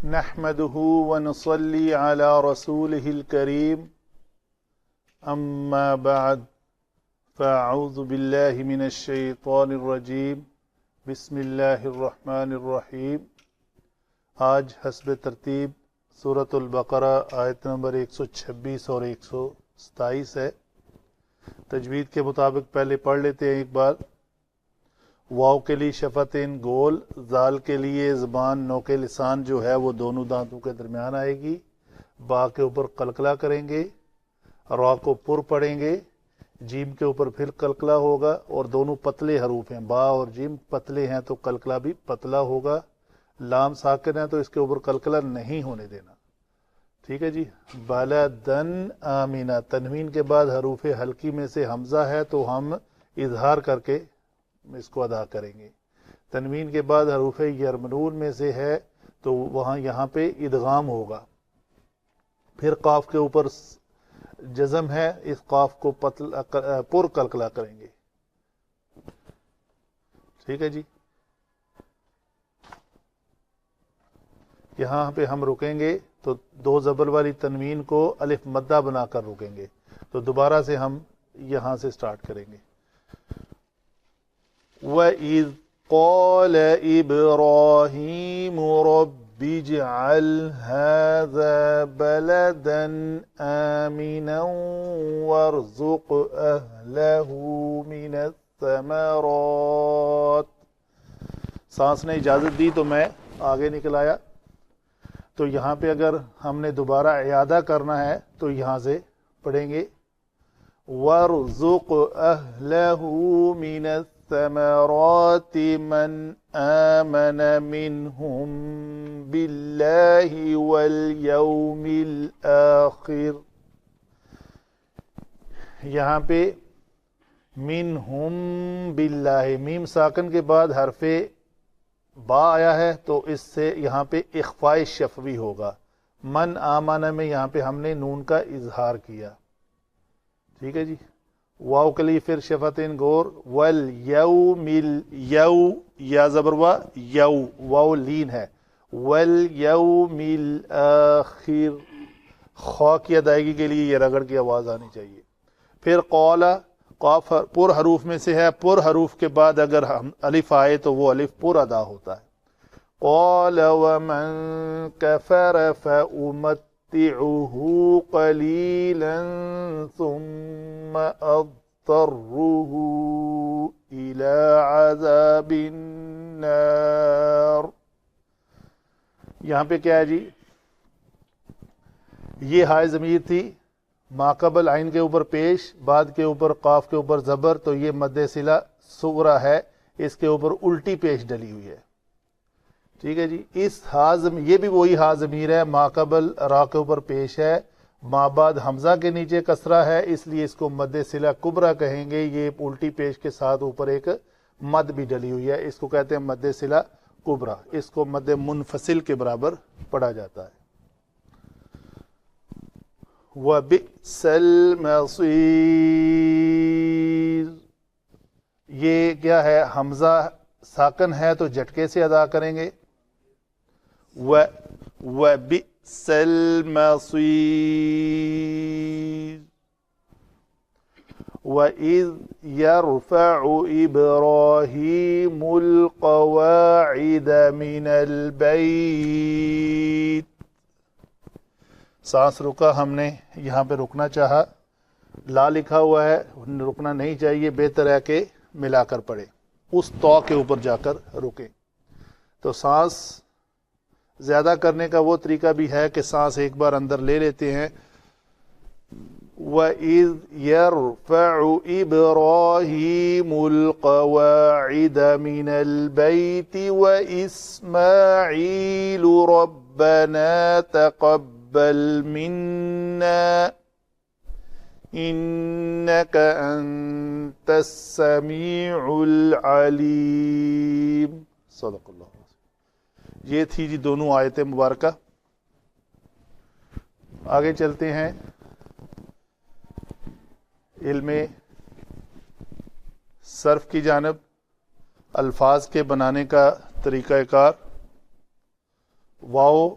نحمده ونصلي على رسوله الكريم أما بعد فأعوذ بالله من الشيطان الرجيم بسم الله الرحمن الرحيم۔ آج حسب ترتیب سورۃ البقرہ آیت نمبر 126 اور 127 ہے۔ تجوید کے مطابق پہلے پڑھ لیتے ہیں ایک بار۔ واو کے لیے شفتین گول، زال کے لیے زبان نوک لسان جو ہے وہ دونوں دانتوں کے درمیان آئے گی، با کے اوپر قلقلہ کریں گے، را کو پر پڑھیں گے، جیم کے اوپر پھر قلقلہ ہوگا، اور دونوں پتلے حروف ہیں، با اور جیم پتلے ہیں تو قلقلہ بھی پتلا ہوگا۔ لام ساکن ہے تو اس کے اوپر قلقلہ نہیں ہونے دینا، ٹھیک ہے جی۔ بلدن آمینہ، تنوین کے بعد حروف حلقی میں سے حمزہ ہے تو ہم اظہار کر کے اس کو ادا کریں گے۔ تنوین کے بعد حروف یرمنون میں سے ہے تو یہاں پہ ادغام ہوگا۔ پھر قاف کے اوپر جزم ہے، اس قاف کو پر قلقلہ کریں گے، ٹھیک ہے جی۔ یہاں پہ ہم رکیں گے تو دو زبر والی تنوین کو الف مدہ بنا کر رکیں گے، تو دوبارہ سے ہم یہاں سے سٹارٹ کریں گے۔ وَإِذْ قَالَ إِبْرَاهِيمُ رَبِّ اجْعَلْ هَذَا بَلَدًا آمِنًا وَارْزُقْ أَهْلَهُ مِنَ الثَّمَرَاتِ۔ سانس نے اجازت دی تو میں آگے نکل آیا۔ تو یہاں پہ اگر ہم نے دوبارہ اعادہ کرنا ہے تو یہاں سے پڑھیں گے وَارْزُقْ أَهْلَهُ مِنَ الثَّمَرَاتِ مَنْ آمَنَ مِنْهُمْ بِاللَّهِ وَالْيَوْمِ الْآخِرِ۔ یہاں پہ منہم باللہ، میم ساکن کے بعد حرف با آیا ہے تو اس سے یہاں پہ اخفاء شفوی ہوگا۔ من آمانہ میں یہاں پہ ہم نے نون کا اظہار کیا، ٹھیک ہے جی۔ واو کے لیے پھر شفتین گور، والیوم یو، یا زبر وا یو، واو لین ہے، والیوم الآخر، خا کی ادائیگی کے لیے یہ رگڑ کی آواز آنی چاہیے۔ پھر قولا، قاف پر حروف میں سے ہے، پر حروف کے بعد اگر الف آئے تو وہ الف پر ادا ہوتا ہے۔ قال ومن كفر فأمتعه قليلا ثم أضطره إلى عذاب النار۔ یہاں پہ کیا ہے جی، یہ ہائے ضمیر تھی، ماقبل عین کے اوپر پیش، بعد کے اوپر قاف کے اوپر زبر، تو یہ مد صلہ صغرا ہے، اس کے اوپر الٹی پیش ڈلی ہوئی ہے، ٹھیک ہے جی۔ اس یہ بھی وہی ہا ضمیر ہے، ماقبل را کے اوپر پیش ہے، ما بعد حمزہ کے نیچے کسرہ ہے، اس لیے اس کو مد صلہ کبرا کہیں گے۔ یہ الٹی پیش کے ساتھ اوپر ایک مد بھی ڈلی ہوئی ہے، اس کو کہتے ہیں مد صلہ کبرا، اس کو مد منفصل کے برابر پڑھا جاتا ہے۔ وَبِئْسَ الْمَصِيرُ، یہ کیا ہے، حمزہ ساکن ہے تو جھٹکے سے ادا کریں گے۔ وَبِئْسَ الْمَصِيرُ وَإِذْ يَرْفَعُ إِبْرَاهِيمُ الْقَوَاعِدَ مِنَ الْبَيْتِ۔ سانس رکا، ہم نے یہاں پہ رکنا چاہا، لا لکھا ہوا ہے، رکنا نہیں چاہیے، بہتر ہے کہ ملا کر پڑھے، اس تو کے اوپر جا کر رکیں۔ تو سانس زیادہ کرنے کا وہ طریقہ بھی ہے کہ سانس ایک بار اندر لے لیتے ہیں۔ وَإِذْ يَرْفَعُ إِبْرَاهِيمُ الْقَوَاعِدَ مِنَ الْبَيْتِ وَإِسْمَاعِيلُ رَبَّنَا تَقَبَّلْ مِنَّا إِنَّكَ أَنْتَ السَّمِيعُ الْعَلِيمُ۔ صدق اللہ۔ یہ تھی جی دونوں آیتیں مبارکہ۔ آگے چلتے ہیں علم صرف کی جانب، الفاظ کے بنانے کا طریقہ کار۔ واو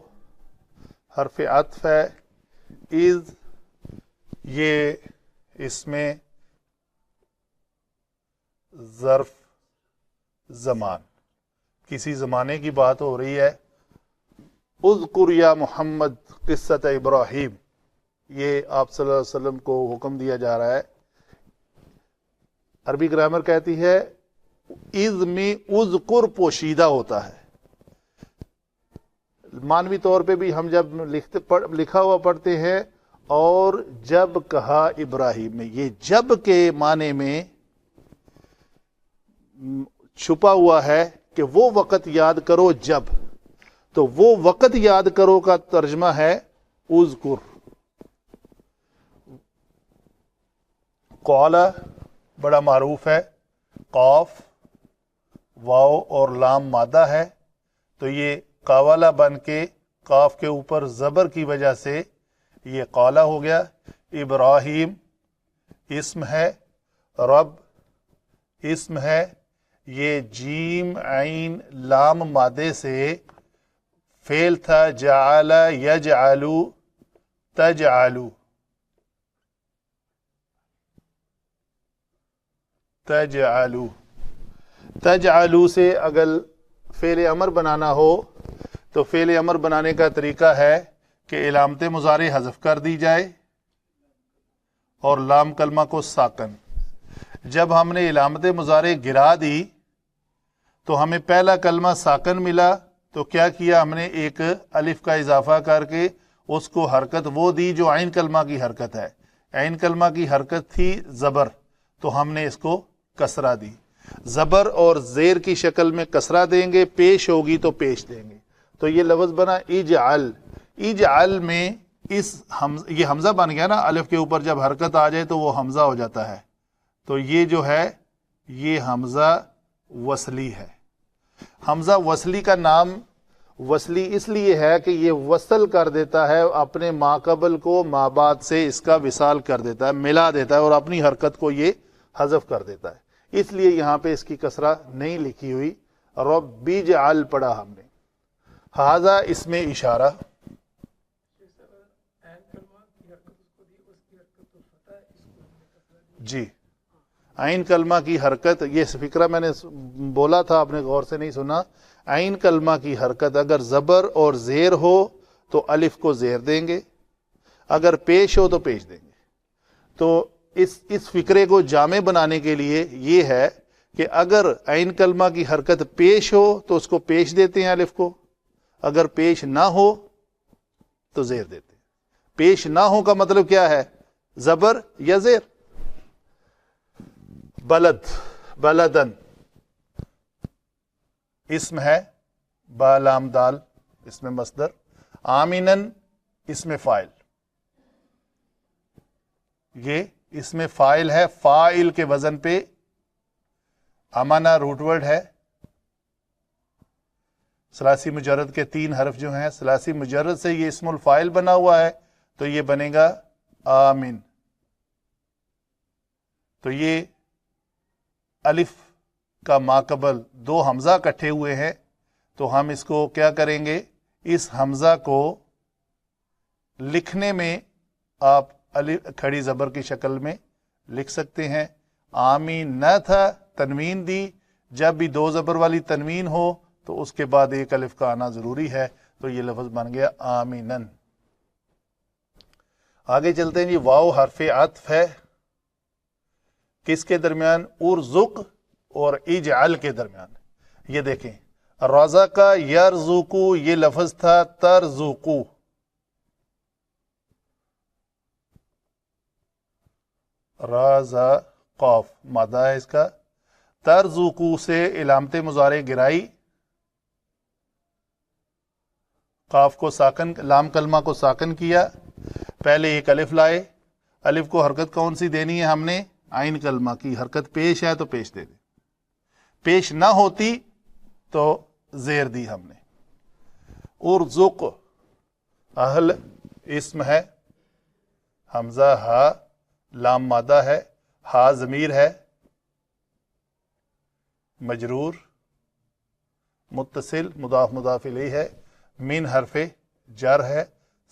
حرف عطف ہے. اذ یہ اس میں ظرف زمان، کسی زمانے کی بات ہو رہی ہے. اذکر یا محمد قصۃ ابراہیم، یہ آپ صلی اللہ علیہ وسلم کو حکم دیا جا رہا ہے. عربی گرامر کہتی ہے اذ میں اذکر پوشیدہ ہوتا ہے. معنوی طور پہ بھی ہم جب لکھا ہوا پڑھتے ہیں اور جب کہا ابراہیم میں، یہ جب کے معنی میں چھپا ہوا ہے کہ وہ وقت یاد کرو جب، تو وہ وقت یاد کرو کا ترجمہ ہے اذکر. قولا بڑا معروف ہے، قاف واو اور لام مادہ ہے، تو یہ قاولا بن کے قاف کے اوپر زبر کی وجہ سے یہ قالا ہو گیا. ابراہیم اسم ہے، رب اسم ہے. یہ جیم عین لام مادے سے فعل تھا، جعل یجعلو تجعلو، تجعلو تجعلو سے اگر فعل امر بنانا ہو تو فعل امر بنانے کا طریقہ ہے کہ علامت مضارع حذف کر دی جائے اور لام کلمہ کو ساکن. جب ہم نے علامت مضارع گرا دی تو ہمیں پہلا کلمہ ساکن ملا، تو کیا کیا ہم نے؟ ایک الف کا اضافہ کر کے اس کو حرکت وہ دی جو عین کلمہ کی حرکت ہے. عین کلمہ کی حرکت تھی زبر، تو ہم نے اس کو کسرہ دی. زبر اور زیر کی شکل میں کسرہ دیں گے، پیش ہوگی تو پیش دیں گے. تو یہ لفظ بنا اجعل. اجعل میں یہ حمزہ بن گیا نا، الف کے اوپر جب حرکت آ جائے تو وہ حمزہ ہو جاتا ہے. تو یہ جو ہے یہ حمزہ وصلی ہے. حمزہ وصلی کا نام وصلی اس لیے ہے کہ یہ وصل کر دیتا ہے اپنے ماقبل کو مابعد سے، اس کا وصال کر دیتا ہے، ملا دیتا ہے اور اپنی حرکت کو یہ حذف کر دیتا ہے. اس لیے یہاں پہ اس کی کسرہ نہیں لکھی ہوئی. ربی جعل پڑھا ہم نے. ہذا اس میں اشارہ. جی عین کلمہ کی حرکت، یہ فکرہ میں نے بولا تھا، آپ نے غور سے نہیں سنا. عین کلمہ کی حرکت اگر زبر اور زیر ہو تو الف کو زیر دیں گے، اگر پیش ہو تو پیش دیں گے. تو اس فکرے کو جامع بنانے کے لیے یہ ہے کہ اگر عین کلمہ کی حرکت پیش ہو تو اس کو پیش دیتے ہیں الف کو، اگر پیش نہ ہو تو زیر دیتے ہیں. پیش نہ ہو کا مطلب کیا ہے؟ زبر یا زیر. بلد، بلدن اسم ہے، با لام دال اسم مصدر. آمینن اسم فاعل، یہ اسم فاعل ہے، فاعل کے وزن پہ. امانا روٹ ورڈ ہے. ثلاثی مجرد کے 3 حرف جو ہیں، ثلاثی مجرد سے یہ اسم الفاعل بنا ہوا ہے، تو یہ بنے گا آمین. تو یہ الف کا ماقبل 2 حمزہ اکٹھے ہوئے ہیں، تو ہم اس کو کیا کریں گے؟ اس حمزہ کو لکھنے میں آپ الف کھڑی زبر کی شکل میں لکھ سکتے ہیں. آمین نہ تھا، تنوین دی. جب بھی 2 زبر والی تنوین ہو تو اس کے بعد ایک الف کا آنا ضروری ہے، تو یہ لفظ بن گیا آمینن. آگے چلتے ہیں جی. واو حرف عطف ہے، کس کے درمیان؟ ارزق اور اجعل کے درمیان. یہ دیکھیں رزق یرزقو، یہ لفظ تھا ترزقو. رازا قاف مادہ ہے اس کا. ترزقو سے علامت مضارع گرائی، قاف کو ساکن، لام کلمہ کو ساکن کیا. پہلے ایک الف لائے، الف کو حرکت کون سی دینی ہے ہم نے؟ عین کلمہ کی حرکت پیش ہے تو پیش دے دیں، پیش نہ ہوتی تو زیر دی ہم نے. ارزق اہل اسم ہے، حمزہ ہا لام مادہ ہے، ہا ضمیر ہے، مجرور متصل مضاف مضاف الیہ ہے، من حرف جر ہے،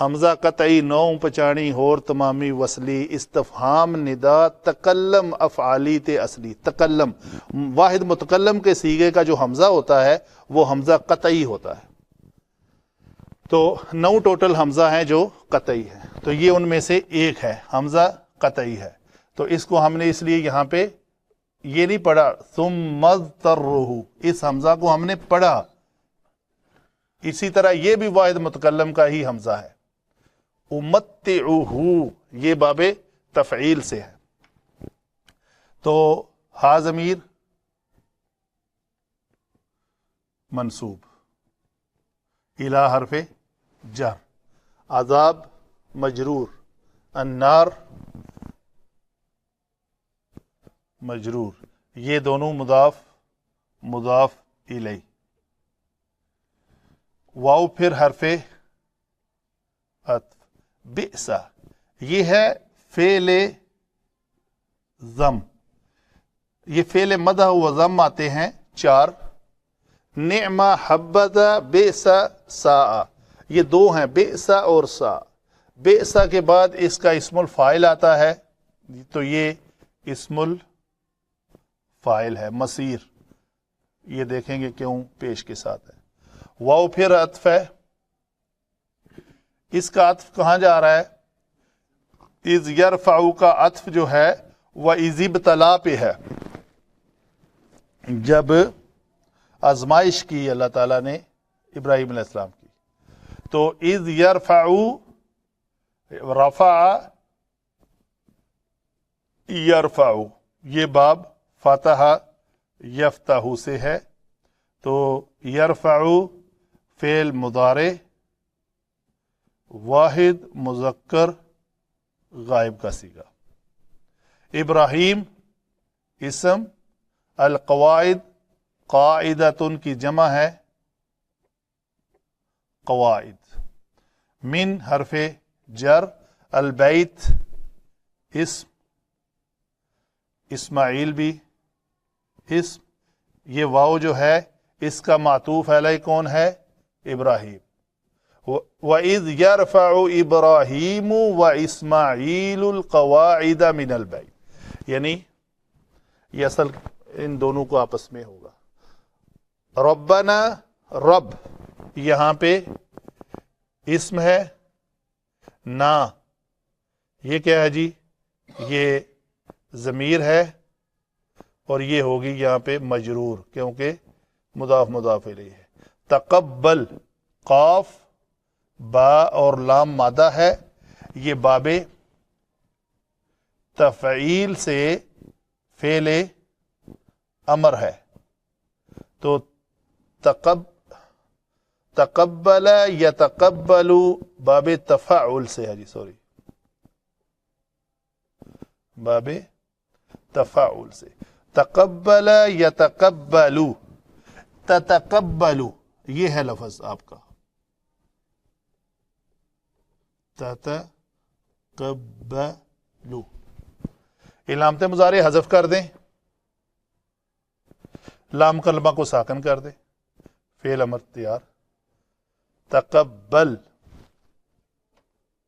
حمزہ قطعی نو پچانی ہور تمامی وصلی استفہام ندا تکلم افعالی تے اصلی تکلم واحد متکلم کے صیغے کا جو حمزہ ہوتا ہے وہ حمزہ قطعی ہوتا ہے. تو 9 ٹوٹل حمزہ ہیں جو قطعی ہیں, تو یہ ان میں سے ایک ہے حمزہ قطعی ہے. تو اس کو ہم نے اس لیے یہاں پہ یہ نہیں پڑھا ثم اضطرہ, اس حمزہ کو ہم نے پڑھا. اسی طرح یہ بھی واحد متکلم کا ہی حمزہ ہے. امتعہ یہ باب تفعیل سے ہے. تو ہا ضمیر منصوب, الی حرف جر, عذاب مجرور, النار مجرور, یہ دونوں مضاف مضاف الیہ. واو پھر حرف عطف, بئس یہ ہے فعل ضم, یہ فعل مدح و ضم آتے ہیں 4. نعم حبذا بئس ساء, یہ 2 ہیں بئس اور سا. بئس کے بعد اس کا اسم الفاعل آتا ہے, تو یہ اسم الفاعل ہے. مسیر یہ دیکھیں گے کیوں پیش کے ساتھ ہے. واو پھر عطف ہے, اس کا عطف کہاں جا رہا ہے؟ اذ یرفع کا عطف جو ہے وہ اذ ابتلا پہ ہے, جب آزمائش کی اللہ تعالیٰ نے ابراہیم علیہ السلام کی. تو اذ یرفع رفع یرفع, یہ باب فاتح یفتح سے ہے. تو یرفع فعل مضارع واحد مذکر غائب کا صیغہ. ابراہیم اسم, القواعد قاعدۃ کی جمع ہے قواعد. من حرف جر, البیت اسم, اسماعیل بھی اسم. یہ واو جو ہے اس کا معطوف علیہ کون ہے؟ ابراہیم. وَإِذْ يَرْفَعُ إِبْرَاهِيمُ وَإِسْمَاعِيلُ الْقَوَاعِدَ مِنَ الْبَيْتِ, یعنی یہ اصل ان دونوں کو آپس میں ہوگا. ربنا رب یہاں پہ اسم ہے, نا یہ کیا ہے جی؟ یہ ضمیر ہے, اور یہ ہوگی یہاں پہ مجرور کیونکہ مضاف مضاف الیہ ہے. تقبل قاف با اور لام مادہ ہے, یہ باب تفعیل سے فعل امر ہے. تو تقبل یتقبل باب تفعل سے ہے جی, سوری باب تفعل سے. تقبل یتقبل, تتقبل یہ ہے لفظ آپ کا, تتقبل. علامت مضارع حذف کر دیں, لام کلمہ کو ساکن کر دیں, فعل امر تیار. تقبل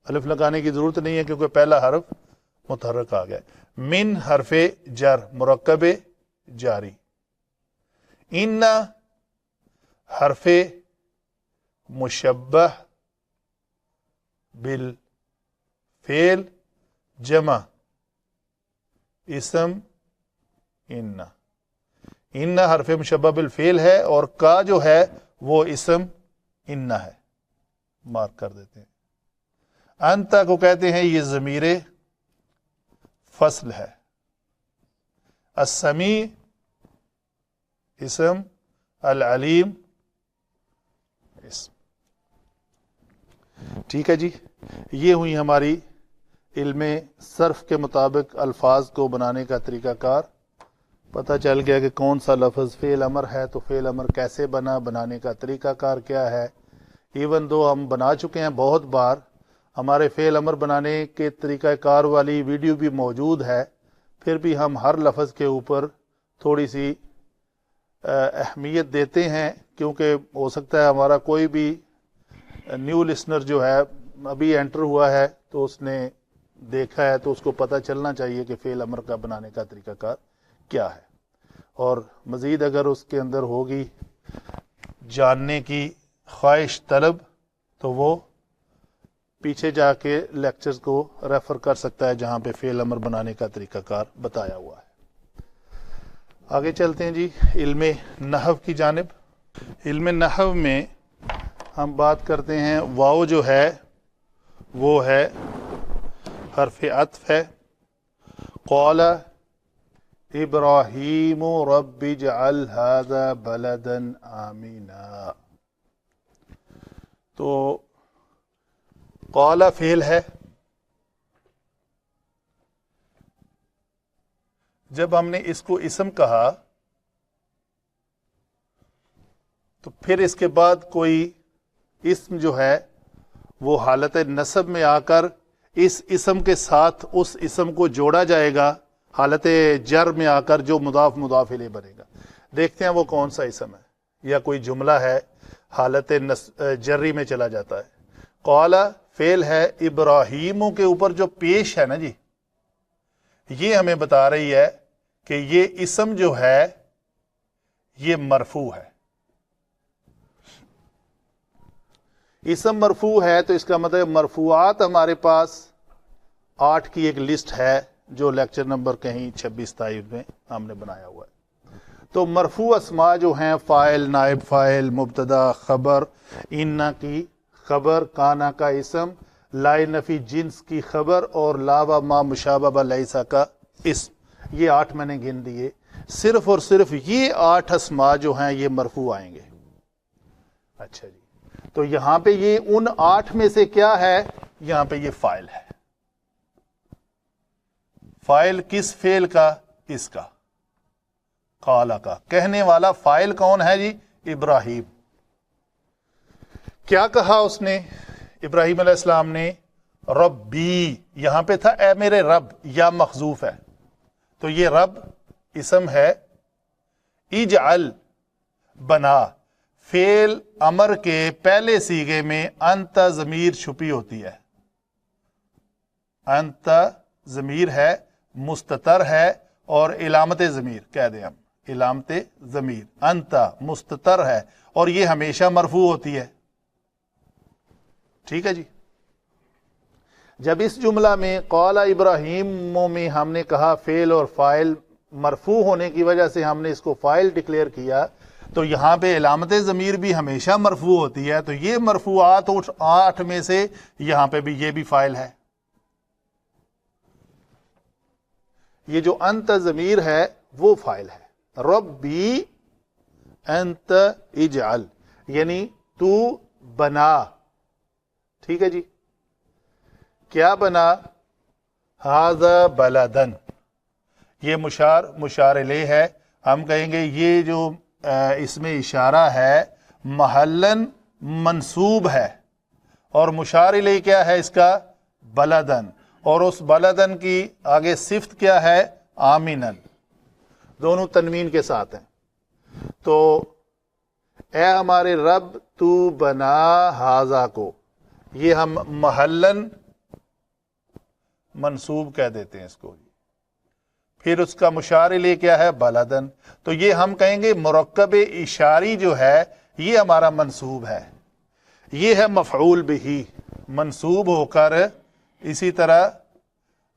الف لگانے کی ضرورت نہیں ہے کیونکہ پہلا حرف متحرک آ گیا. من حرف جر مرکب جاری. ان حرف مشبہ بالفعل جمع اسم ان. ان حرف مشبہ بالفعل ہے اور کا جو ہے وہ اسم ان ہے, مارک کر دیتے ہیں. انتا کو کہتے ہیں یہ ضمیر فصل ہے. السمیع اسم, العلیم اسم. ٹھیک ہے جی, یہ ہوئی ہماری علم صرف کے مطابق الفاظ کو بنانے کا طریقہ کار. پتہ چل گیا کہ کون سا لفظ فعل امر ہے, تو فعل امر کیسے بنا, بنانے کا طریقہ کار کیا ہے. ایون دو ہم بنا چکے ہیں بہت بار, ہمارے فعل امر بنانے کے طریقہ کار والی ویڈیو بھی موجود ہے, پھر بھی ہم ہر لفظ کے اوپر تھوڑی سی اہمیت دیتے ہیں, کیونکہ ہو سکتا ہے ہمارا کوئی بھی نیو لسنر جو ہے ابھی انٹر ہوا ہے تو اس نے دیکھا ہے تو اس کو پتہ چلنا چاہیے کہ فعل امر کا بنانے کا طریقہ کار کیا ہے. اور مزید اگر اس کے اندر ہوگی جاننے کی خواہش طلب تو وہ پیچھے جا کے لیکچرز کو ریفر کر سکتا ہے جہاں پہ فعل امر بنانے کا طریقہ کار بتایا ہوا ہے. آگے چلتے ہیں جی علم نحو کی جانب. علم نحو میں ہم بات کرتے ہیں واو جو ہے وہ ہے حرف عطف ہے. قال ابراہیم رب اجعل هذا بلدا آمنا. تو قال فعل ہے. جب ہم نے اس کو اسم کہا تو پھر اس کے بعد کوئی اسم جو ہے وہ حالت نصب میں آ کر اس اسم کے ساتھ اس اسم کو جوڑا جائے گا حالت جر میں آ کر جو مضاف مضاف الیہ بنے گا. دیکھتے ہیں وہ کون سا اسم ہے یا کوئی جملہ ہے حالت جری میں چلا جاتا ہے. قال فعل ہے. ابراہیموں کے اوپر جو پیش ہے نا جی یہ ہمیں بتا رہی ہے کہ یہ اسم جو ہے یہ مرفوع ہے. اسم مرفوع ہے تو اس کا مطلب مرفوعات ہمارے پاس 8 کی ایک لسٹ ہے جو لیکچر نمبر کہیں 26-27 میں ہم نے بنایا ہوا ہے. تو مرفوع اسماء جو ہیں فاعل نائب فاعل مبتدا خبر انا کی خبر کانا کا اسم لائے نفی جنس کی خبر اور لا و ما مشابہ لیسا کا اسم. یہ 8 میں نے گن دیے. صرف اور صرف یہ 8 اسماء جو ہیں یہ مرفوع آئیں گے. اچھا جی تو یہاں پہ یہ ان 8 میں سے کیا ہے؟ یہاں پہ یہ فاعل ہے. فاعل کس فعل کا؟ اس کا قال کا. کہنے والا فاعل کون ہے جی؟ ابراہیم. کیا کہا اس نے ابراہیم علیہ السلام نے؟ ربی. یہاں پہ تھا اے میرے رب، یا مخذوف ہے تو یہ رب اسم ہے. اجعل بنا. فعل امر کے پہلے صیغے میں انت ضمیر چھپی ہوتی ہے. انت ضمیر ہے، مستتر ہے اور علامت ضمیر کہہ دیں ہم، علامت ضمیر انت مستتر ہے اور یہ ہمیشہ مرفوع ہوتی ہے. ٹھیک ہے جی. جب اس جملہ میں قال ابراہیم میں ہم نے کہا فعل اور فاعل مرفوع ہونے کی وجہ سے ہم نے اس کو فاعل ڈکلیئر کیا تو یہاں پہ علامت ضمیر بھی ہمیشہ مرفوع ہوتی ہے. تو یہ مرفوعات 8 میں سے یہاں پہ بھی یہ بھی فاعل ہے. یہ جو انت ضمیر ہے وہ فاعل ہے. ربی انت اجعل یعنی تو بنا. ٹھیک ہے جی. کیا بنا؟ ھذا بلدن. یہ مشار الیہ ہے. ہم کہیں گے یہ جو اس میں اشارہ ہے محلن منصوب ہے اور مشار الیہ کیا ہے اس کا؟ بلدن. اور اس بلدن کی آگے صفت کیا ہے؟ آمینن. دونوں تنوین کے ساتھ ہیں. تو اے ہمارے رب تو بنا ھذا کو، یہ ہم محلن منصوب کہہ دیتے ہیں اس کو. پھر اس کا مشار الیہ کیا ہے؟ بلدن. تو یہ ہم کہیں گے مرکب اشاری جو ہے یہ ہمارا منصوب ہے. یہ ہے مفعول بہ منصوب ہو کر. اسی طرح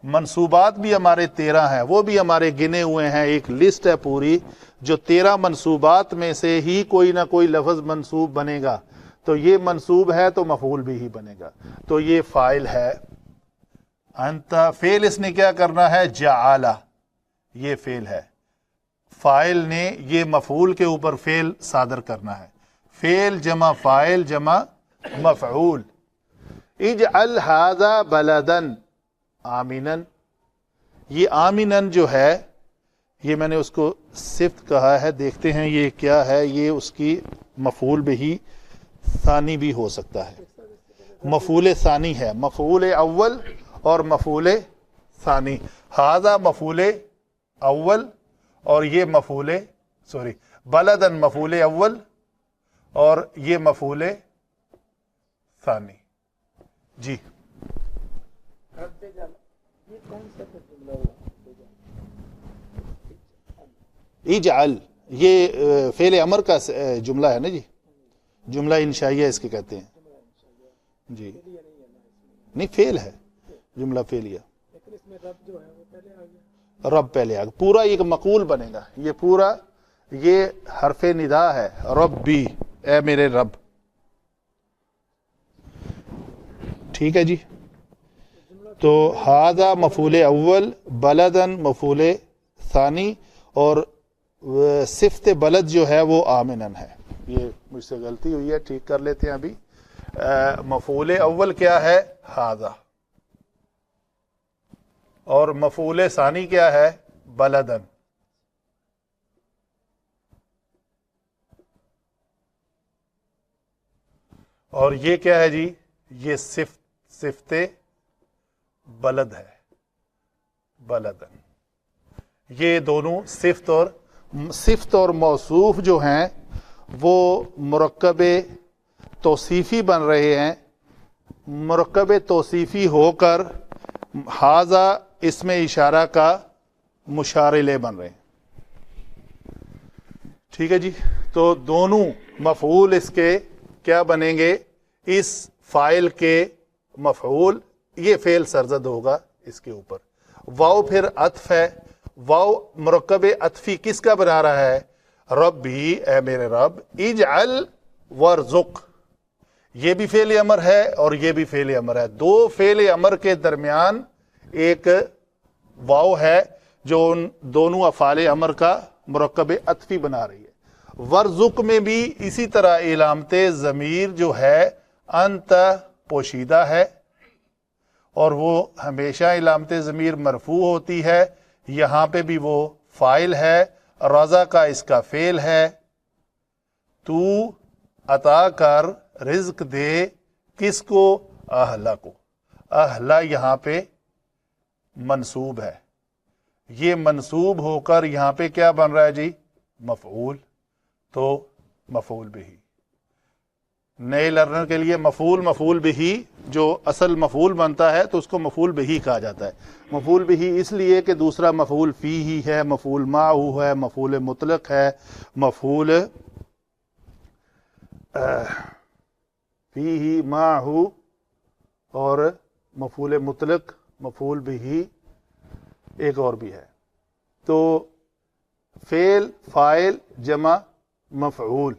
منصوبات بھی ہمارے 13 ہیں، وہ بھی ہمارے گنے ہوئے ہیں. ایک لسٹ ہے پوری جو 13 منصوبات میں سے ہی کوئی نہ کوئی لفظ منصوب بنے گا. تو یہ منصوب ہے تو مفعول بھی ہی بنے گا. تو یہ فاعل ہے. انت فعل اس نے کیا کرنا ہے؟ جعل. یہ فعل ہے. فاعل نے یہ مفعول کے اوپر فعل صادر کرنا ہے. فعل جمع فاعل جمع مفعول. اجعل ھذا بلدن آمینن. یہ آمینن جو ہے یہ میں نے اس کو صفت کہا ہے. دیکھتے ہیں یہ کیا ہے. یہ اس کی مفعول بہ ثانی بھی ہو سکتا ہے. مفعول ثانی ہے، مفعول اول اور مفعول ثانی. ھذا مفعول اول اور یہ مفعول بلدن مفعول اول اور یہ مفعول ثانی. جی اجعل یہ فعل امر کا جملہ ہے نا جی، جملہ انشائیہ اس کے کہتے ہیں جی، نہیں فعل ہے، جملہ فعلیہ، رب پہلے آ گیا، پورا ایک مقول بنے گا، یہ پورا یہ حرف ندا ہے، ربی اے میرے رب، ٹھیک ہے جی۔ تو ہذا مفعول اول، بلدن مفعول ثانی، اور صفت بلد جو ہے وہ آمنن ہے۔ یہ مجھ سے غلطی ہوئی ہے، ٹھیک کر لیتے ہیں ابھی۔ مفعول اول کیا ہے؟ ہذا، اور مفعول ثانی کیا ہے؟ بلدن۔ اور یہ کیا ہے جی؟ یہ صفت بلد ہے، بلدن۔ یہ دونوں صفت اور موصوف جو ہیں وہ مرکب توصیفی بن رہے ہیں، مرکب توصیفی ہو کر ہذا اسم اشارہ کا مشار الیہ بن رہے ہیں، ٹھیک ہے جی۔ تو دونوں مفعول اس کے کیا بنیں گے؟ اس فاعل کے مفعول، یہ فعل سرزد ہوگا اس کے اوپر۔ واو پھر عطف ہے، واو مرکب عطفی کس کا بنا رہا ہے؟ ربی اے میرے رب، اجعل ورزق، یہ بھی فعل امر ہے اور یہ بھی فعل امر ہے، دو فعل امر کے درمیان ایک واو ہے جو ان دونوں افعال امر کا مرکب عطفی بنا رہی ہے۔ ورزق میں بھی اسی طرح علامت ضمیر جو ہے انت پوشیدہ ہے، اور وہ ہمیشہ علامت ضمیر مرفوع ہوتی ہے، یہاں پہ بھی وہ فاعل ہے، رضا کا اس کا فعل ہے۔ تو عطا کر، رزق دے، کس کو؟ اہلا کو۔ اہلا یہاں پہ منصوب ہے، یہ منصوب ہو کر یہاں پہ کیا بن رہا ہے جی؟ مفعول۔ تو مفعول بھی، نئے لرنر کے لیے مفعول بھی جو اصل مفعول بنتا ہے تو اس کو مفعول بھی کہا جاتا ہے۔ مفعول بھی اس لیے کہ دوسرا مفعول فی ہی ہے، مفعول معہ ہے، مفعول مطلق ہے، مفعول فی ہی معہ، اور مفعول مطلق، مفعول بھی ایک اور بھی ہے۔ تو فعل، فاعل جمع مفعول،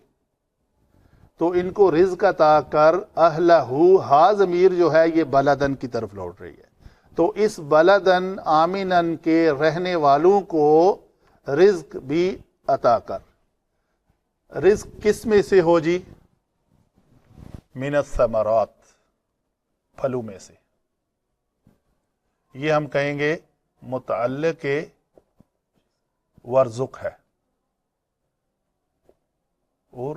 تو ان کو رزق عطا کر، اہلہ، ہا ضمیر جو ہے یہ بلدن کی طرف لوٹ رہی ہے، تو اس بلدن آمنن کے رہنے والوں کو رزق بھی عطا کر۔ رزق کس میں سے ہو جی؟ من الثمرات، پھلوں میں سے۔ یہ ہم کہیں گے متعلق ورزق ہے، اور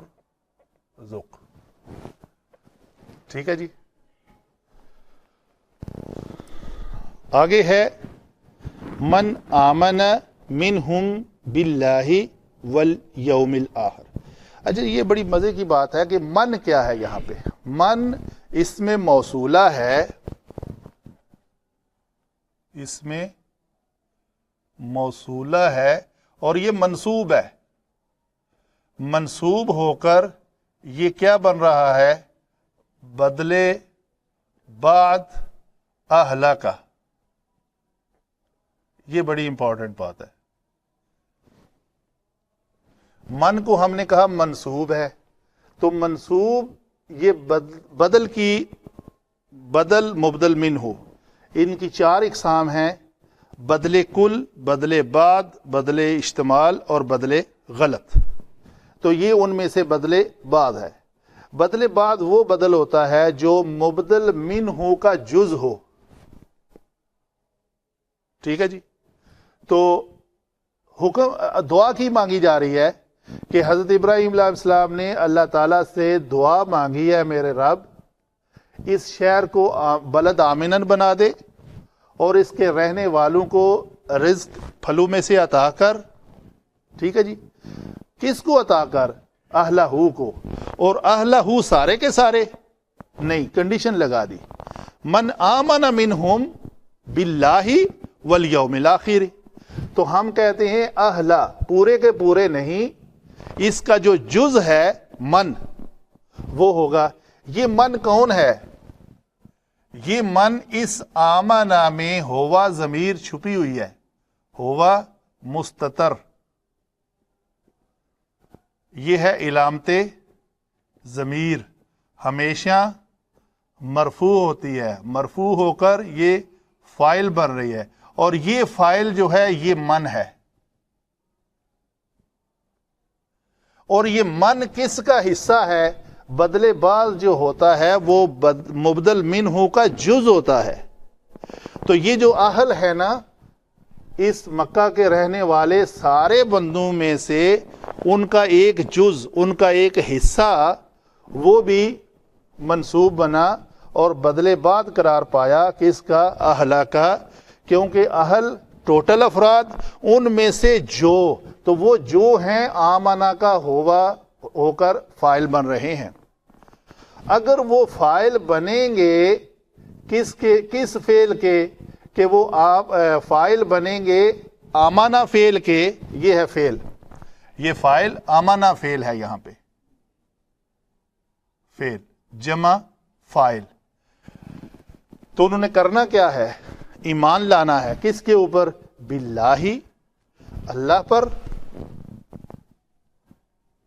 ذوق، ٹھیک ہے جی۔ آگے ہے من آمن منہم باللہ والیوم الآخر۔ اچھا یہ بڑی مزے کی بات ہے کہ من کیا ہے یہاں پہ؟ من اس میں موصولہ ہے، اس میں موصولہ ہے، اور یہ منصوب ہے، منصوب ہو کر یہ کیا بن رہا ہے؟ بدلے بعد اہلا کا۔ یہ بڑی امپورٹنٹ بات ہے۔ من کو ہم نے کہا منصوب ہے، تو منصوب یہ بدل کی، بدل مبدل من ہو، ان کی چار اقسام ہیں: بدل کل، بدل بعد، بدل اشتمال اور بدل غلط۔ تو یہ ان میں سے بدل بعد ہے۔ بدل بعد وہ بدل ہوتا ہے جو مبدل من ہو کا جز ہو، ٹھیک ہے جی۔ تو حکم دعا کی مانگی جا رہی ہے کہ حضرت ابراہیم علیہ السلام نے اللہ تعالیٰ سے دعا مانگی ہے، میرے رب اس شہر کو بلد آمنن بنا دے، اور اس کے رہنے والوں کو رزق پھلوں میں سے عطا کر، ٹھیک ہے جی۔ کس کو عطا کر؟ اہلہ کو۔ اور اہلہ سارے کے سارے نہیں، کنڈیشن لگا دی، من آمن منہم باللہ والیوم الآخر. تو ہم کہتے ہیں اہلا پورے کے پورے نہیں، اس کا جو جز ہے من وہ ہوگا. یہ من کون ہے؟ یہ من اس آمنا میں ہوا ضمیر چھپی ہوئی ہے، ہوا مستتر. یہ ہے علامت ضمیر، ہمیشہ مرفوع ہوتی ہے، مرفوع ہو کر یہ فاعل بن رہی ہے، اور یہ فاعل جو ہے یہ من ہے. اور یہ من کس کا حصہ ہے؟ بدل باز جو ہوتا ہے وہ مبدل منہ کا جز ہوتا ہے. تو یہ جو اہل ہے نا، اس مکہ کے رہنے والے سارے بندوں میں سے ان کا ایک جز، ان کا ایک حصہ وہ بھی منصوب بنا اور بدل بعد قرار پایا کس کا؟ اہلا کا. کیونکہ اہل ٹوٹل افراد، ان میں سے جو، تو وہ جو ہیں آمنا کا ہو کر فاعل بن رہے ہیں. اگر وہ فاعل بنیں گے کس فعل کے؟ کہ وہ آپ فاعل بنیں گے آمنا فعل کے. یہ ہے فعل، یہ فاعل آمنا فعل ہے، یہاں پہ فعل جمع فاعل. تو انہوں نے کرنا کیا ہے؟ ایمان لانا ہے. کس کے اوپر؟ باللہ، اللہ پر.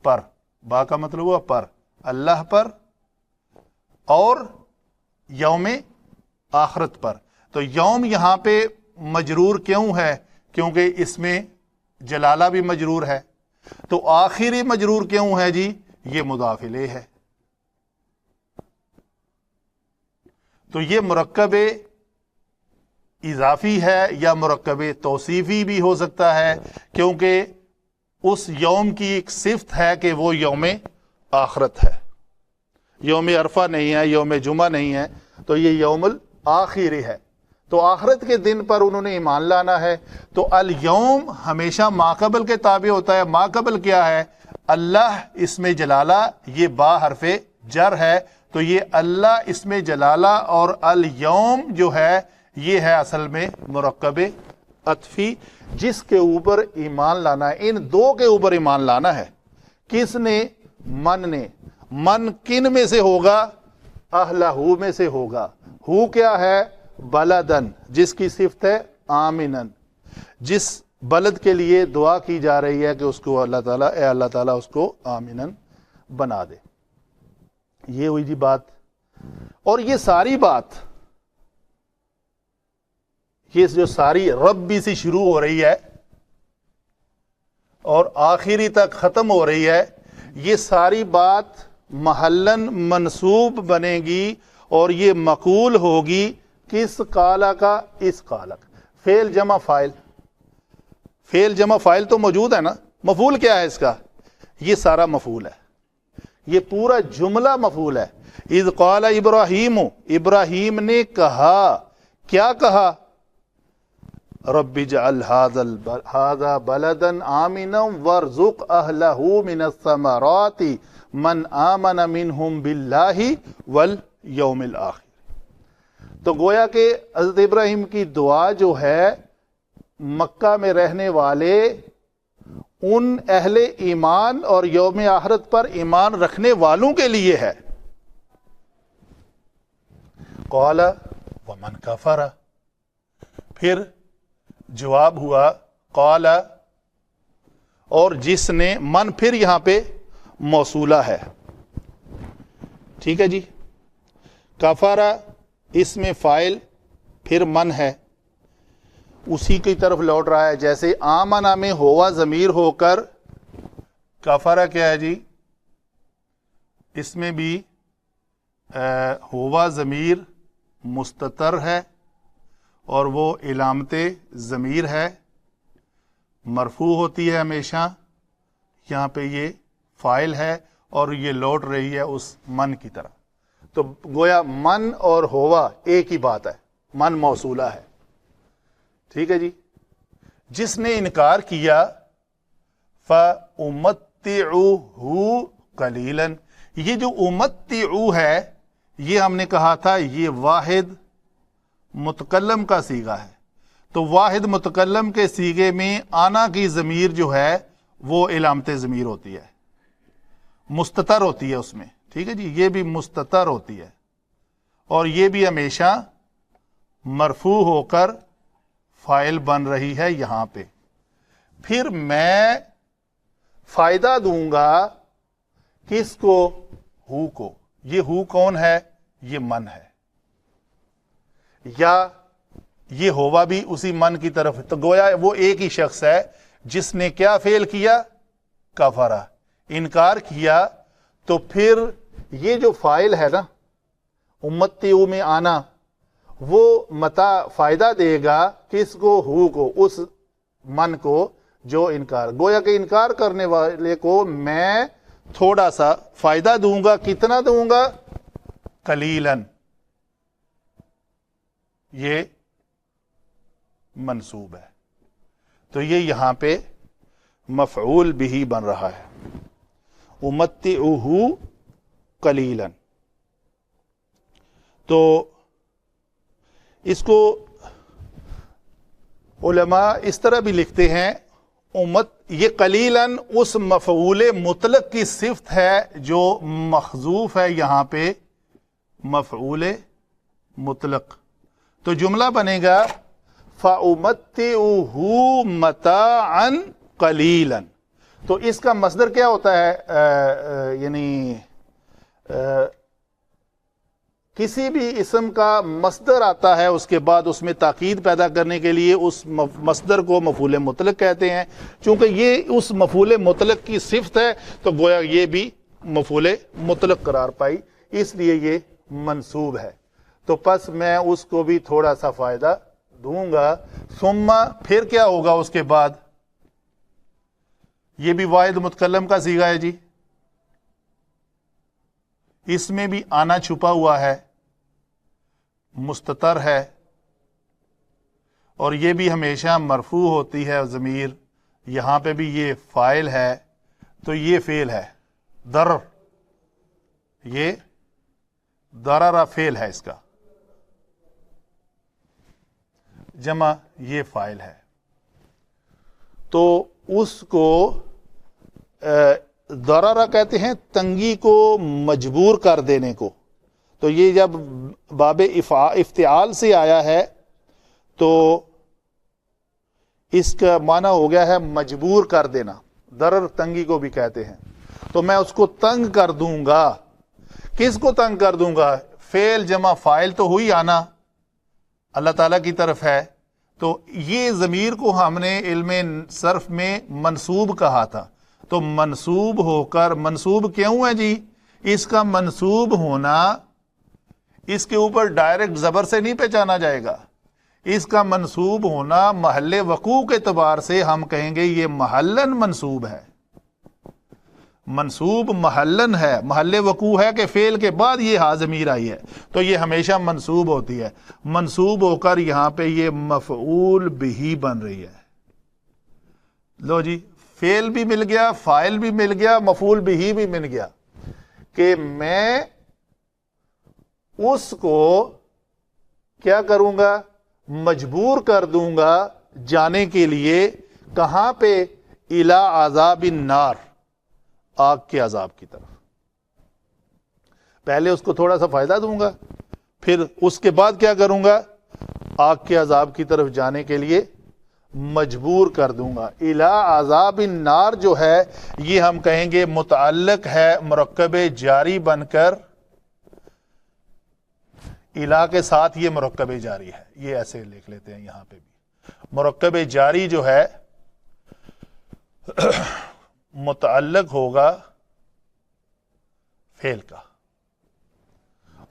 پر با کا مطلب ہوا پر، اللہ پر، اور یوم آخرت پر. تو یوم یہاں پہ مجرور کیوں ہے؟ کیونکہ اس میں جلالہ بھی مجرور ہے. تو آخری مجرور کیوں ہے جی؟ یہ مضاف الیہ ہے. تو یہ مرکب اضافی ہے یا مرکب توصیفی بھی ہو سکتا ہے، کیونکہ اس یوم کی ایک صفت ہے کہ وہ یوم آخرت ہے، یوم عرفہ نہیں ہے، یوم جمعہ نہیں ہے. تو یہ یوم الآخر ہے. تو آخرت کے دن پر انہوں نے ایمان لانا ہے. تو الیوم ہمیشہ ماقبل کے تابع ہوتا ہے. ماقبل کیا ہے؟ اللہ اسم جلالہ، یہ با حرف جر ہے. تو یہ اللہ اسم جلالہ اور الیوم جو ہے یہ ہے اصل میں مرکب عطفی، جس کے اوپر ایمان لانا ہے. ان دو کے اوپر ایمان لانا ہے. کس نے؟ من نے. من کن میں سے ہوگا؟ اہلہ میں سے ہوگا. ہو کیا ہے؟ بلدن، جس کی صفت ہے آمنن، جس بلد کے لیے دعا کی جا رہی ہے کہ اس کو اللہ تعالیٰ اس کو آمنن بنا دے. یہ ہوئی جی بات. اور یہ ساری بات، یہ جو ساری ربی سے شروع ہو رہی ہے اور آخری تک ختم ہو رہی ہے، یہ ساری بات محلن منصوب بنے گی اور یہ مقول ہوگی کس قالا کا؟ اس قالا کا. فعل جمع فاعل، فعل جمع فاعل تو موجود ہے نا. مفعول کیا ہے اس کا؟ یہ سارا مفعول ہے، یہ پورا جملہ مفعول ہے. اذ قال ابراہیم، ابراہیم نے کہا، کیا کہا؟ رب اجعل هذا بلدا آمنا وارزق اہلہ من الثمرات من آمن منہم باللہ والیوم الآخر. تو گویا کہ حضرت ابراہیم کی دعا جو ہے مکہ میں رہنے والے ان اہل ایمان اور یوم آخرت پر ایمان رکھنے والوں کے لیے ہے. قال ومن کفر، پھر جواب ہوا قال، اور جس نے، من پھر یہاں پہ موصولہ ہے. ٹھیک ہے جی. کفر اس میں فاعل، پھر من ہے، اسی کی طرف لوٹ رہا ہے. جیسے آمنا میں ہوا ضمیر ہو کر کفر کیا ہے جی؟ اس میں بھی ہوا ضمیر مستتر ہے اور وہ علامت ضمیر ہے، مرفوع ہوتی ہے ہمیشہ. یہاں پہ یہ فاعل ہے اور یہ لوٹ رہی ہے اس من کی طرح. تو گویا من اور ہوا ایک ہی بات ہے، من موصولہ ہے. ٹھیک ہے جی. جس نے انکار کیا فَأُمَتِّعُهُ قَلِيلًا، یہ جو امتعو ہے یہ ہم نے کہا تھا یہ واحد متکلم کا صیغہ ہے، تو واحد متکلم کے صیغے میں آنا کی ضمیر جو ہے وہ علامت ضمیر ہوتی ہے، مستتر ہوتی ہے اس میں، ٹھیک ہے جی، یہ بھی مستتر ہوتی ہے، اور یہ بھی ہمیشہ مرفوع ہو کر فاعل بن رہی ہے یہاں پہ۔ پھر میں فائدہ دوں گا کس کو؟ ہو کو۔ یہ ہو کون ہے؟ یہ من ہے، یا یہ ہوا بھی اسی من کی طرف، تو گویا وہ ایک ہی شخص ہے جس نے کیا فعل کیا؟ کفرہ، انکار کیا۔ تو پھر یہ جو فاعل ہے نا امتیو میں آنا، وہ متا فائدہ دے گا کس کو؟ ہو کو، اس من کو جو انکار، گویا کہ انکار کرنے والے کو میں تھوڑا سا فائدہ دوں گا۔ کتنا دوں گا؟ قلیلاً۔ یہ منصوب ہے، تو یہ یہاں پہ مفعول بھی بن رہا ہے، امتعہ قلیلاً۔ تو اس کو علماء اس طرح بھی لکھتے ہیں، یہ قلیلاً اس مفعول مطلق کی صفت ہے جو محذوف ہے یہاں پہ، مفعول مطلق۔ تو جملہ بنے گا فَأُمَتِّعُهُ مَتَاعًا قَلِيلًا۔ تو اس کا مصدر کیا ہوتا ہے؟ یعنی کسی بھی اسم کا مصدر آتا ہے، اس کے بعد اس میں تاکید پیدا کرنے کے لیے اس مصدر کو مفعول مطلق کہتے ہیں۔ چونکہ یہ اس مفعول مطلق کی صفت ہے تو گویا یہ بھی مفعول مطلق قرار پائی، اس لیے یہ منصوب ہے۔ تو پس میں اس کو بھی تھوڑا سا فائدہ دوں گا۔ ثم، پھر کیا ہوگا اس کے بعد؟ یہ بھی واحد متکلم کا صیغہ ہے جی، اس میں بھی آنا چھپا ہوا ہے، مستتر ہے، اور یہ بھی ہمیشہ مرفوع ہوتی ہے ضمیر، یہاں پہ بھی یہ فاعل ہے، تو یہ فعل ہے ضرر، یہ ضرر فعل ہے، اس کا جمع یہ فاعل ہے۔ تو اس کو ضرر کہتے ہیں تنگی کو مجبور کر دینے کو۔ تو یہ جب باب افتعال سے آیا ہے تو اس کا معنی ہو گیا ہے مجبور کر دینا، ضرر تنگی کو بھی کہتے ہیں۔ تو میں اس کو تنگ کر دوں گا۔ کس کو تنگ کر دوں گا؟ فعل جمع فاعل تو ہوئی آنا، اللہ تعالیٰ کی طرف ہے، تو یہ ضمیر کو ہم نے علم صرف میں منصوب کہا تھا، تو منصوب ہو کر، منصوب کیوں ہے جی؟ اس کا منصوب ہونا اس کے اوپر ڈائریکٹ زبر سے نہیں پہچانا جائے گا، اس کا منصوب ہونا محل وقوع کے اعتبار سے ہم کہیں گے یہ محلن منصوب ہے، منصوب محلن ہے، محل وقوع ہے کہ فعل کے بعد یہ ہا ضمیر آئی ہے، تو یہ ہمیشہ منصوب ہوتی ہے، منصوب ہو کر یہاں پہ یہ مفعول بھی بن رہی ہے۔ لو جی، فعل بھی مل گیا، فاعل بھی مل گیا، مفعول بھی مل گیا، کہ میں اس کو کیا کروں گا؟ مجبور کر دوں گا جانے کے لیے، کہاں پہ؟ الی عذاب النار، آگ کے عذاب کی طرف۔ پہلے اس کو تھوڑا سا فائدہ دوں گا، پھر اس کے بعد کیا کروں گا؟ آگ کے عذاب کی طرف جانے کے لیے مجبور کر دوں گا۔ الی عذاب النار جو ہے یہ ہم کہیں گے متعلق ہے مرکب جاری بن کر، الی کے ساتھ یہ مرکب جاری ہے، یہ ایسے لکھ لیتے ہیں یہاں پہ بھی، مرکب جاری جو ہے متعلق ہوگا فعل کا،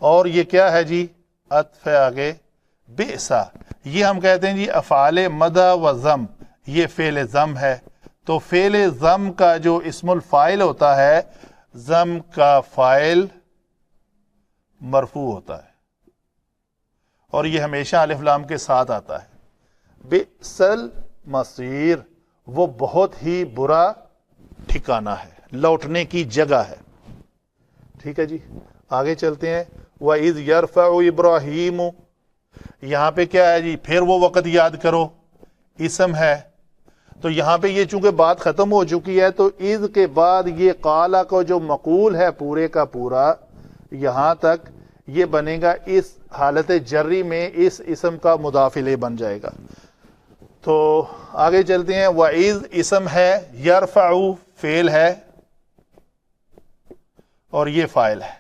اور یہ کیا ہے جی؟ عطف ہے آگے، بئسا، یہ ہم کہتے ہیں جی افعال مدح و ذم، یہ فعل ذم ہے، تو فعل ذم کا جو اسم الفاعل ہوتا ہے، ذم کا فاعل مرفوع ہوتا ہے، اور یہ ہمیشہ الف لام کے ساتھ آتا ہے۔ بئس المصیر، وہ بہت ہی برا ٹھکانہ ہے، لوٹنے کی جگہ ہے۔ ٹھیک ہے جی، آگے چلتے ہیں۔ وَإِذْ يَرْفَعُ إِبْرَاهِيمُ، یہاں پہ کیا ہے جی؟ پھر وہ وقت یاد کرو، اسم ہے. تو یہاں پہ یہ چونکہ بات ختم ہو چکی ہے تو اذ کے بعد یہ قالا کو جو مقول ہے پورے کا پورا یہاں تک یہ بنے گا اس حالت جری میں اس اسم کا مضاف الیہ بن جائے گا. تو آگے چلتے ہیں. وَإِذْ اسم ہے، یرفع فعل ہے اور یہ فاعل ہے.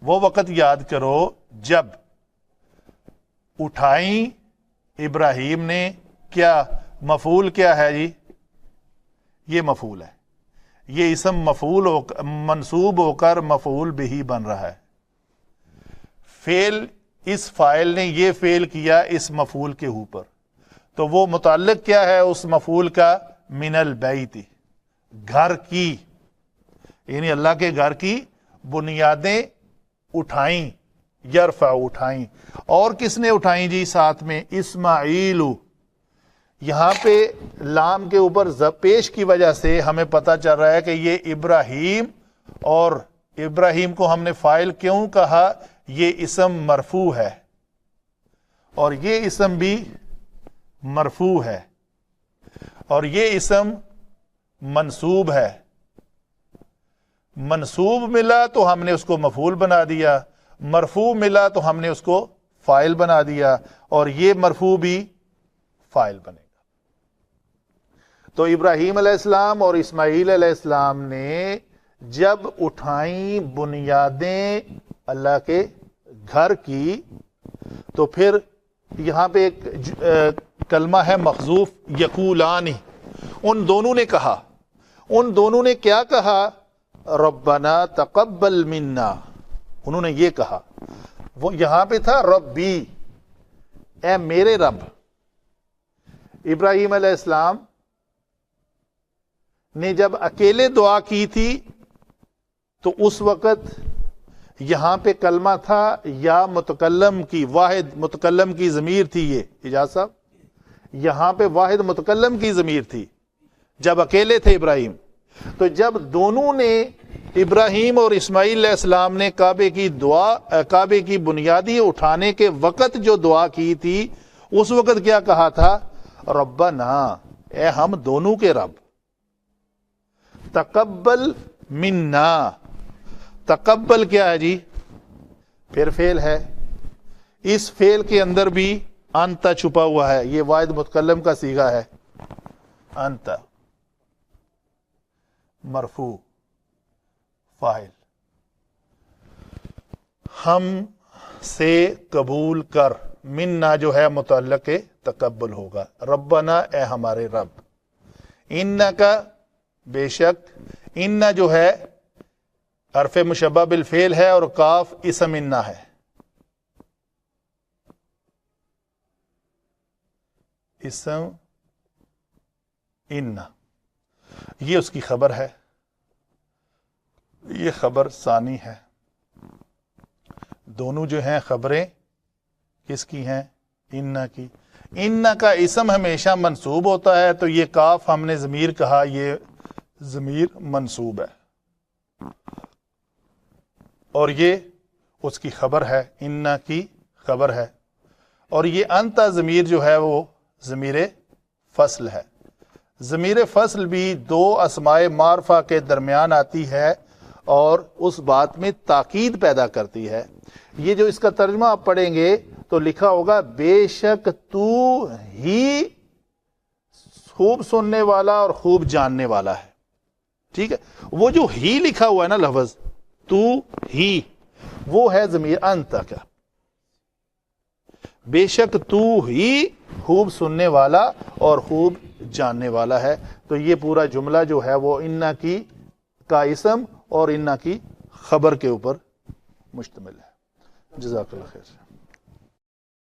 وہ وقت یاد کرو جب اٹھائیں ابراہیم نے، کیا مفعول کیا ہے جی؟ یہ مفعول ہے. یہ اسم مفعول منصوب ہو کر مفعول بہ بن رہا ہے. فعل اس فاعل نے یہ فعل کیا اس مفعول کے اوپر، تو وہ متعلق کیا ہے اس مفعول کا؟ من البیت، گھر کی، یعنی اللہ کے گھر کی بنیادیں اٹھائیں. یرفع اٹھائیں. اور کس نے اٹھائیں جی ساتھ میں؟ اسماعیل. یہاں پہ لام کے اوپر پیش کی وجہ سے ہمیں پتہ چل رہا ہے کہ یہ ابراہیم، اور ابراہیم کو ہم نے فاعل کیوں کہا؟ یہ اسم مرفوع ہے اور یہ اسم بھی مرفوع ہے اور یہ اسم منصوب ہے. منصوب ملا تو ہم نے اس کو مفعول بنا دیا، مرفوع ملا تو ہم نے اس کو فاعل بنا دیا، اور یہ مرفوع بھی فاعل بنے گا. تو ابراہیم علیہ السلام اور اسماعیل علیہ السلام نے جب اٹھائیں بنیادیں اللہ کے گھر کی، تو پھر یہاں پہ ایک کلمہ ہے محذوف، یقولان. ان دونوں نے کہا، ان دونوں نے کیا کہا؟ ربنا تقبل منا. انہوں نے یہ کہا. وہ یہاں پہ تھا ربی، اے میرے رب. ابراہیم علیہ السلام نے جب اکیلے دعا کی تھی تو اس وقت یہاں پہ کلمہ تھا یا متکلم کی، واحد متکلم کی ضمیر تھی. یہ اجاز صاحب یہاں پہ واحد متکلم کی ضمیر تھی جب اکیلے تھے ابراہیم. تو جب دونوں نے، ابراہیم اور اسماعیل علیہ السلام نے کعبے کی دعا، کعبے کی بنیادی اٹھانے کے وقت جو دعا کی تھی، اس وقت کیا کہا تھا؟ ربنا، اے ہم دونوں کے رب، تقبل منا. تقبل کیا ہے جی؟ پھر فعل ہے. اس فعل کے اندر بھی انت چھپا ہوا ہے. یہ واحد متکلم کا صیغہ ہے. انت مرفوع فاعل. ہم سے قبول کر، منا جو ہے متعلق تقبل ہوگا. ربنا، اے ہمارے رب. انکا، بے شک. ان جو ہے حرف مشبہ بالفعل ہے اور کاف اسم انا ہے. اسم انا یہ اس کی خبر ہے، یہ خبر ثانی ہے. دونوں جو ہیں خبریں کس کی ہیں؟ انا کی. انا کا اسم ہمیشہ منصوب ہوتا ہے، تو یہ کاف ہم نے ضمیر کہا، یہ ضمیر منصوب ہے اور یہ اس کی خبر ہے، انا کی خبر ہے. اور یہ انتا ضمیر جو ہے وہ ضمیر فصل ہے. ضمیر فصل بھی دو اسماء معرفہ کے درمیان آتی ہے اور اس بات میں تاکید پیدا کرتی ہے. یہ جو اس کا ترجمہ آپ پڑھیں گے تو لکھا ہوگا بے شک تو ہی خوب سننے والا اور خوب جاننے والا ہے. ٹھیک ہے، وہ جو ہی لکھا ہوا ہے نا لفظ تو ہی، وہ ہے ضمیر انت کا. بے شک تو ہی خوب سننے والا اور خوب جاننے والا ہے. تو یہ پورا جملہ جو ہے وہ انا کی کا اسم اور انا کی خبر کے اوپر مشتمل ہے. جزاک اللہ خیر.